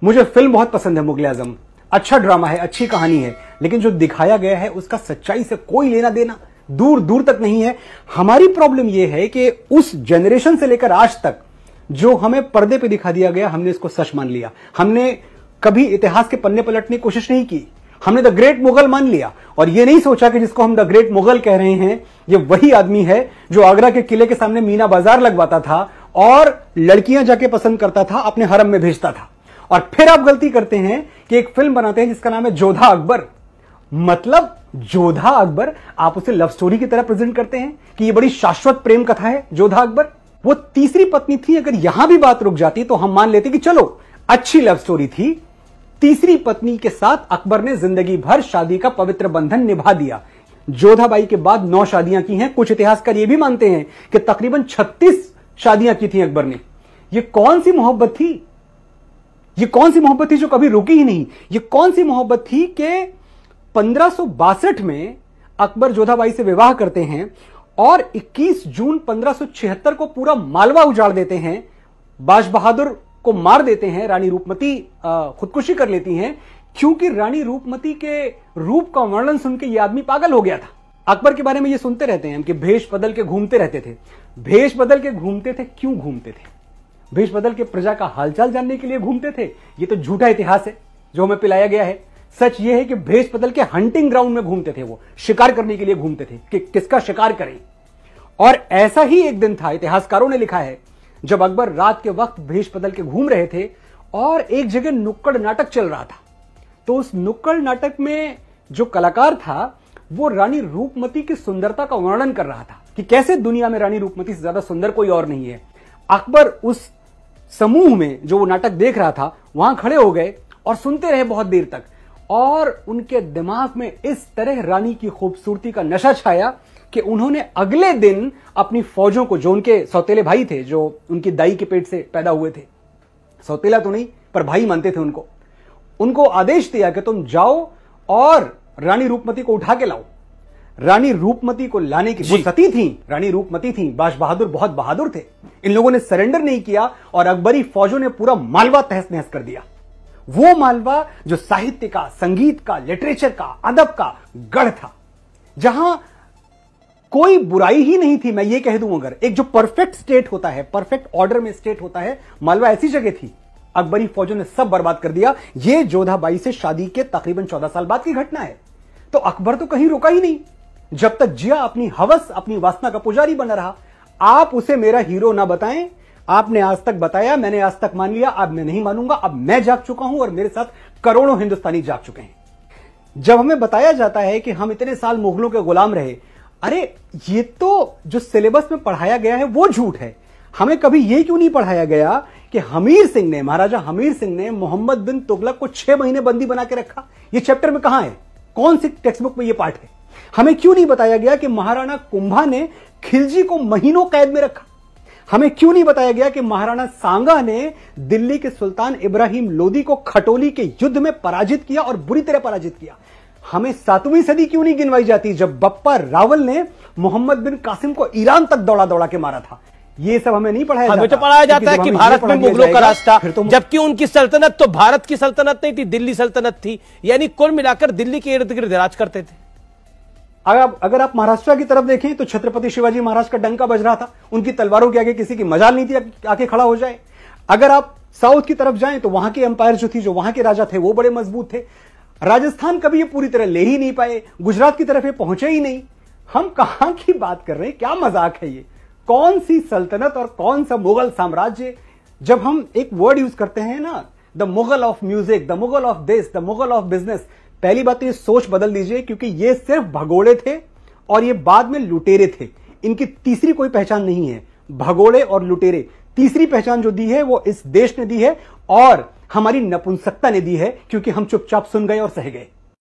मुझे फिल्म बहुत पसंद है मुगले आजम, अच्छा ड्रामा है, अच्छी कहानी है, लेकिन जो दिखाया गया है उसका सच्चाई से कोई लेना देना दूर दूर तक नहीं है। हमारी प्रॉब्लम यह है कि उस जनरेशन से लेकर आज तक जो हमें पर्दे पे दिखा दिया गया, हमने इसको सच मान लिया। हमने कभी इतिहास के पन्ने पलटने की कोशिश नहीं की। हमने द ग्रेट मुगल मान लिया और यह नहीं सोचा कि जिसको हम द ग्रेट मुगल कह रहे हैं ये वही आदमी है जो आगरा के किले के सामने मीना बाजार लगवाता था और लड़कियां जाके पसंद करता था, अपने हरम में भेजता था। और फिर आप गलती करते हैं कि एक फिल्म बनाते हैं जिसका नाम है जोधा अकबर। मतलब जोधा अकबर आप उसे लव स्टोरी की तरह प्रेजेंट करते हैं कि ये बड़ी शाश्वत प्रेम कथा है जोधा अकबर। वो तीसरी पत्नी थी, अगर यहां भी बात रुक जाती तो हम मान लेते कि चलो अच्छी लव स्टोरी थी। तीसरी पत्नी के साथ अकबर ने जिंदगी भर शादी का पवित्र बंधन निभा दिया। जोधाबाई के बाद 9 शादियां की हैं। कुछ इतिहासकार ये भी मानते हैं कि तकरीबन 36 शादियां की थी अकबर ने। ये कौन सी मोहब्बत थी? ये कौन सी मोहब्बत थी जो कभी रुकी ही नहीं? ये कौन सी मोहब्बत थी कि 1562 में अकबर जोधाबाई से विवाह करते हैं और 21 जून 1576 को पूरा मालवा उजाड़ देते हैं, बाज बहादुर को मार देते हैं, रानी रूपमती खुदकुशी कर लेती हैं क्योंकि रानी रूपमती के रूप का वर्णन सुन के यह आदमी पागल हो गया था। अकबर के बारे में यह सुनते रहते हैं कि भेष बदल के घूमते रहते थे। भेष बदल के घूमते थे, क्यों घूमते थे? भेष बदल के प्रजा का हालचाल जानने के लिए घूमते थे। यह तो झूठा इतिहास है जो हमें पिलाया गया है। सच यह है कि भेष बदल के हंटिंग ग्राउंड में घूमते थे, वो शिकार करने के लिए घूमते थे कि किसका शिकार करें। और ऐसा ही एक दिन था, इतिहासकारों ने लिखा है, जब अकबर रात के वक्त भेष बदल के घूम रहे थे और एक जगह नुक्कड़ नाटक चल रहा था। तो उस नुक्कड़ नाटक में जो कलाकार था वो रानी रूपमती की सुंदरता का वर्णन कर रहा था कि कैसे दुनिया में रानी रूपमती से ज्यादा सुंदर कोई और नहीं है। अकबर उस समूह में जो वो नाटक देख रहा था वहां खड़े हो गए और सुनते रहे बहुत देर तक, और उनके दिमाग में इस तरह रानी की खूबसूरती का नशा छाया कि उन्होंने अगले दिन अपनी फौजों को, जो उनके सौतेले भाई थे, जो उनकी दाई के पेट से पैदा हुए थे, सौतेला तो नहीं पर भाई मानते थे उनको आदेश दिया कि तुम जाओ और रानी रूपमती को उठा के लाओ। रानी रूपमती को लाने की, वो सती थी, रानी रूपमती थी, बाज बहादुर बहुत बहादुर थे। इन लोगों ने सरेंडर नहीं किया और अकबरी फौजों ने पूरा मालवा तहस नहस कर दिया। वो मालवा जो साहित्य का, संगीत का, लिटरेचर का, अदब का गढ़ था, जहां कोई बुराई ही नहीं थी। मैं ये कह दूं, अगर एक जो परफेक्ट स्टेट होता है, परफेक्ट ऑर्डर में स्टेट होता है, मालवा ऐसी जगह थी। अकबरी फौजों ने सब बर्बाद कर दिया। यह जोधाबाई से शादी के तकरीबन 14 साल बाद की घटना है। तो अकबर तो कहीं रुका ही नहीं, जब तक जिया अपनी हवस, अपनी वासना का पुजारी बना रहा। आप उसे मेरा हीरो ना बताएं, आपने आज तक बताया, मैंने आज तक मान लिया, अब मैं नहीं मानूंगा। अब मैं जाग चुका हूं और मेरे साथ करोड़ों हिंदुस्तानी जाग चुके हैं। जब हमें बताया जाता है कि हम इतने साल मुगलों के गुलाम रहे, अरे ये तो जो सिलेबस में पढ़ाया गया है वो झूठ है। हमें कभी यह क्यों नहीं पढ़ाया गया कि हमीर सिंह ने, महाराजा हमीर सिंह ने मोहम्मद बिन तुगलक को 6 महीने बंदी बना के रखा? ये चैप्टर में कहां है? कौन सी टेक्स्ट बुक में यह पाठ है? हमें क्यों नहीं बताया गया कि महाराणा कुंभा ने खिलजी को महीनों कैद में रखा? हमें क्यों नहीं बताया गया कि महाराणा सांगा ने दिल्ली के सुल्तान इब्राहिम लोदी को खटोली के युद्ध में पराजित किया और बुरी तरह पराजित किया? हमें 7वीं सदी क्यों नहीं गिनवाई जाती, जब बप्पा रावल ने मोहम्मद बिन कासिम को ईरान तक दौड़ा दौड़ा के मारा था? ये सब हमें नहीं पढ़ाया जाता। हमें तो पढ़ाया जाता है कि भारत में मुगलों का राज था, जबकि उनकी सल्तनत तो भारत की सल्तनत नहीं थी, दिल्ली सल्तनत थी। यानी कुल मिलाकर दिल्ली के इर्द गिर्द राज करते थे। अगर आप महाराष्ट्र की तरफ देखें तो छत्रपति शिवाजी महाराज का डंका बज रहा था, उनकी तलवारों के आगे किसी की मजाल नहीं थी आके खड़ा हो जाए। अगर आप साउथ की तरफ जाएं तो वहां की एम्पायर जो थी, जो वहां के राजा थे, वो बड़े मजबूत थे। राजस्थान कभी ये पूरी तरह ले ही नहीं पाए, गुजरात की तरफ ये पहुंचे ही नहीं। हम कहां की बात कर रहे हैं? क्या मजाक है ये? कौन सी सल्तनत और कौन सा मुगल साम्राज्य? जब हम एक वर्ड यूज करते हैं ना, the Mughal of music, the Mughal of this, the Mughal of business, पहली बात तो ये सोच बदल दीजिए, क्योंकि ये सिर्फ भगोड़े थे और ये बाद में लुटेरे थे। इनकी तीसरी कोई पहचान नहीं है। भगोड़े और लुटेरे, तीसरी पहचान जो दी है वो इस देश ने दी है और हमारी नपुंसकता ने दी है, क्योंकि हम चुपचाप सुन गए और सह गए।